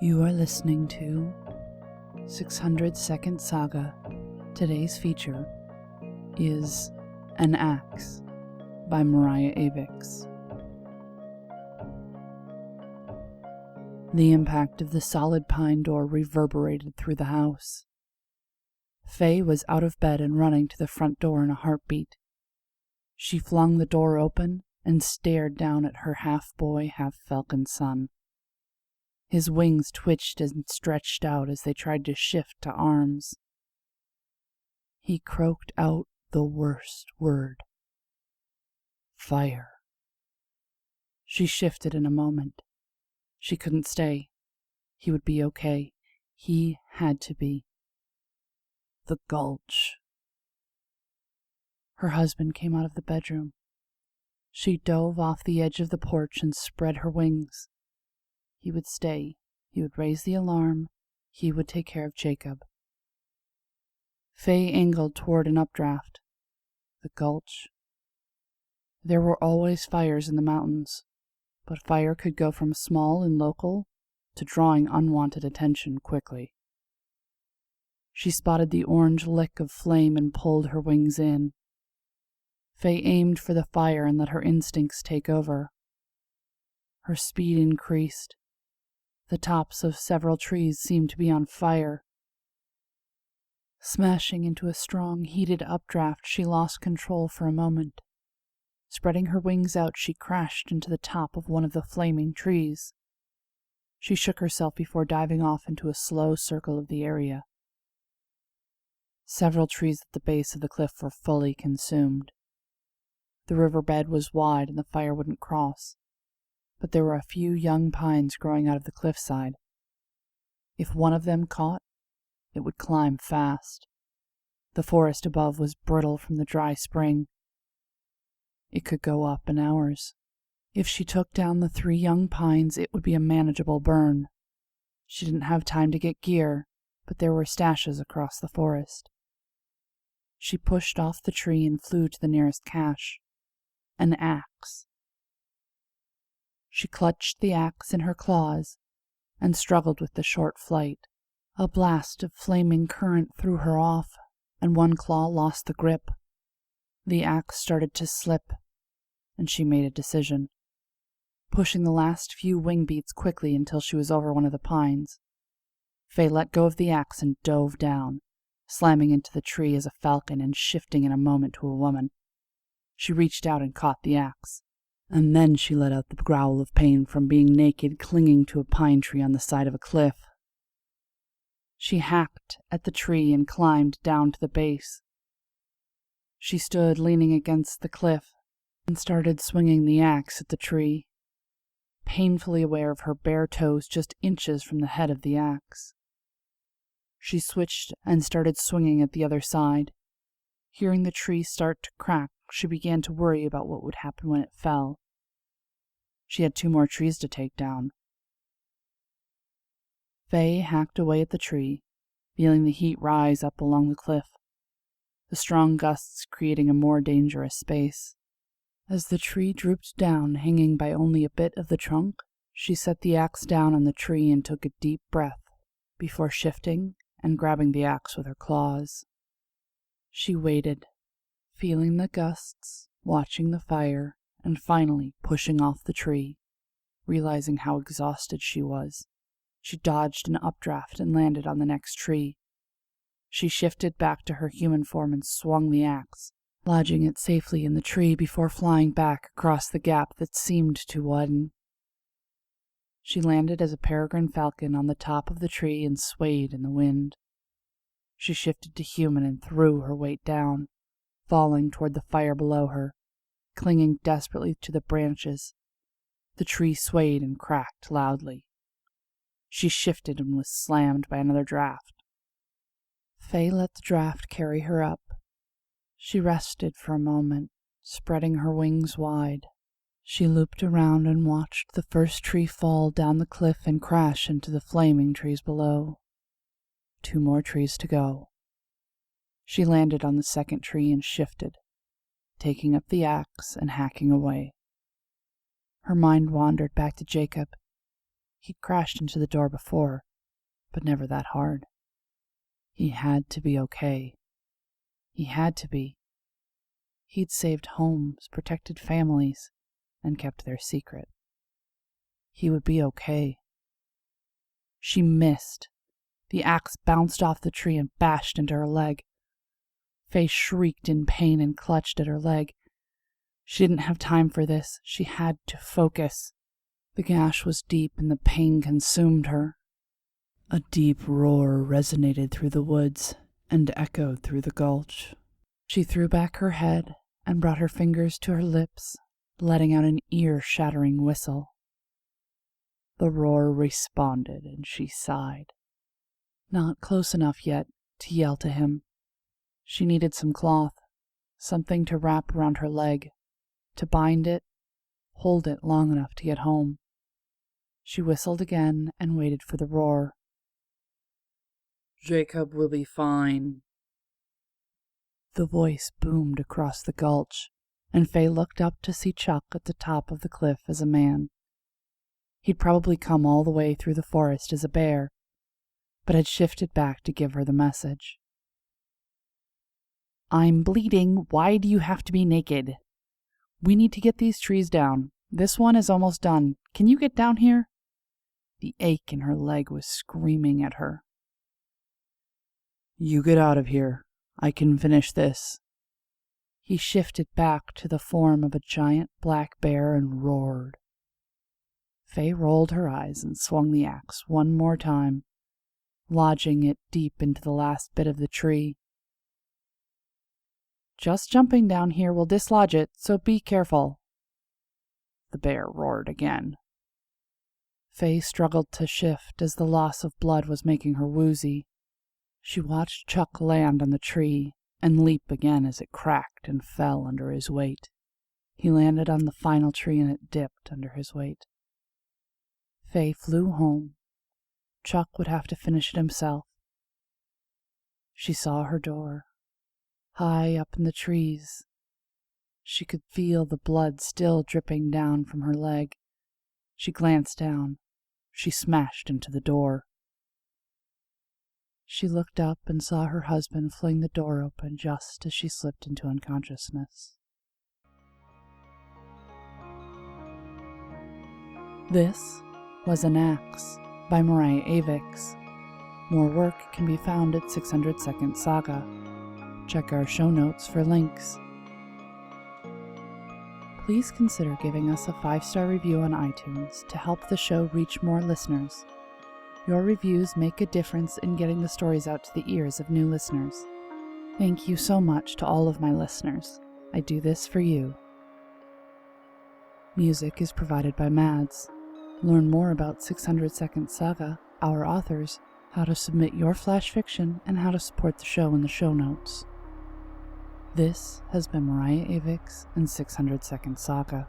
You are listening to 600 Second Saga. Today's feature is An Axe by Mariah Avix. The impact of the solid pine door reverberated through the house. Faye was out of bed and running to the front door in a heartbeat. She flung the door open and stared down at her half-boy, half-falcon son. His wings twitched and stretched out as they tried to shift to arms. He croaked out the worst word. Fire. She shifted in a moment. She couldn't stay. He would be okay. He had to be. The gulch. Her husband came out of the bedroom. She dove off the edge of the porch and spread her wings. He would stay. He would raise the alarm. He would take care of Jacob. Faye angled toward an updraft. The gulch. There were always fires in the mountains, but fire could go from small and local to drawing unwanted attention quickly. She spotted the orange lick of flame and pulled her wings in. Faye aimed for the fire and let her instincts take over. Her speed increased. The tops of several trees seemed to be on fire. Smashing into a strong, heated updraft, she lost control for a moment. Spreading her wings out, she crashed into the top of one of the flaming trees. She shook herself before diving off into a slow circle of the area. Several trees at the base of the cliff were fully consumed. The riverbed was wide and the fire wouldn't cross, but there were a few young pines growing out of the cliffside. If one of them caught, it would climb fast. The forest above was brittle from the dry spring. It could go up in hours. If she took down the 3 young pines, it would be a manageable burn. She didn't have time to get gear, but there were stashes across the forest. She pushed off the tree and flew to the nearest cache. An axe. She clutched the axe in her claws and struggled with the short flight. A blast of flaming current threw her off, and one claw lost the grip. The axe started to slip, and she made a decision, pushing the last few wing beats quickly until she was over one of the pines. Faye let go of the axe and dove down, slamming into the tree as a falcon and shifting in a moment to a woman. She reached out and caught the axe, and then she let out the growl of pain from being naked, clinging to a pine tree on the side of a cliff. She hacked at the tree and climbed down to the base. She stood leaning against the cliff and started swinging the axe at the tree, painfully aware of her bare toes just inches from the head of the axe. She switched and started swinging at the other side. Hearing the tree start to crack, she began to worry about what would happen when it fell. She had 2 more trees to take down. Faye hacked away at the tree, feeling the heat rise up along the cliff, the strong gusts creating a more dangerous space. As the tree drooped down, hanging by only a bit of the trunk, she set the axe down on the tree and took a deep breath before shifting and grabbing the axe with her claws. She waited, feeling the gusts, watching the fire, and finally pushing off the tree, realizing how exhausted she was. She dodged an updraft and landed on the next tree. She shifted back to her human form and swung the axe, lodging it safely in the tree before flying back across the gap that seemed to widen. She landed as a peregrine falcon on the top of the tree and swayed in the wind. She shifted to human and threw her weight down, falling toward the fire below her, clinging desperately to the branches. The tree swayed and cracked loudly. She shifted and was slammed by another draft. Faye let the draft carry her up. She rested for a moment, spreading her wings wide. She looped around and watched the first tree fall down the cliff and crash into the flaming trees below. 2 more trees to go. She landed on the second tree and shifted, taking up the axe and hacking away. Her mind wandered back to Jacob. He'd crashed into the door before, but never that hard. He had to be okay. He had to be. He'd saved homes, protected families, and kept their secret. He would be okay. She missed. The axe bounced off the tree and bashed into her leg. Faye shrieked in pain and clutched at her leg. She didn't have time for this. She had to focus. The gash was deep and the pain consumed her. A deep roar resonated through the woods and echoed through the gulch. She threw back her head and brought her fingers to her lips, letting out an ear-shattering whistle. The roar responded, and she sighed. Not close enough yet to yell to him. She needed some cloth, something to wrap around her leg, to bind it, hold it long enough to get home. She whistled again and waited for the roar. "Jacob will be fine." The voice boomed across the gulch, and Faye looked up to see Chuck at the top of the cliff as a man. He'd probably come all the way through the forest as a bear, but had shifted back to give her the message. "I'm bleeding. Why do you have to be naked? We need to get these trees down. This one is almost done. Can you get down here?" The ache in her leg was screaming at her. "You get out of here. I can finish this." He shifted back to the form of a giant black bear and roared. Faye rolled her eyes and swung the axe one more time, lodging it deep into the last bit of the tree. "Just jumping down here will dislodge it, so be careful." The bear roared again. Faye struggled to shift as the loss of blood was making her woozy. She watched Chuck land on the tree and leap again as it cracked and fell under his weight. He landed on the final tree and it dipped under his weight. Faye flew home. Chuck would have to finish it himself. She saw her door, high up in the trees. She could feel the blood still dripping down from her leg. She glanced down. She smashed into the door. She looked up and saw her husband fling the door open just as she slipped into unconsciousness. This was An Axe by Mariah Avix. More work can be found at 600 Second Saga. Check our show notes for links. Please consider giving us a 5-star review on iTunes to help the show reach more listeners. Your reviews make a difference in getting the stories out to the ears of new listeners. Thank you so much to all of my listeners. I do this for you. Music is provided by Mads. Learn more about 600 Second Saga, our authors, how to submit your flash fiction, and how to support the show in the show notes. This has been Mariah Avix and 600 Second Saga.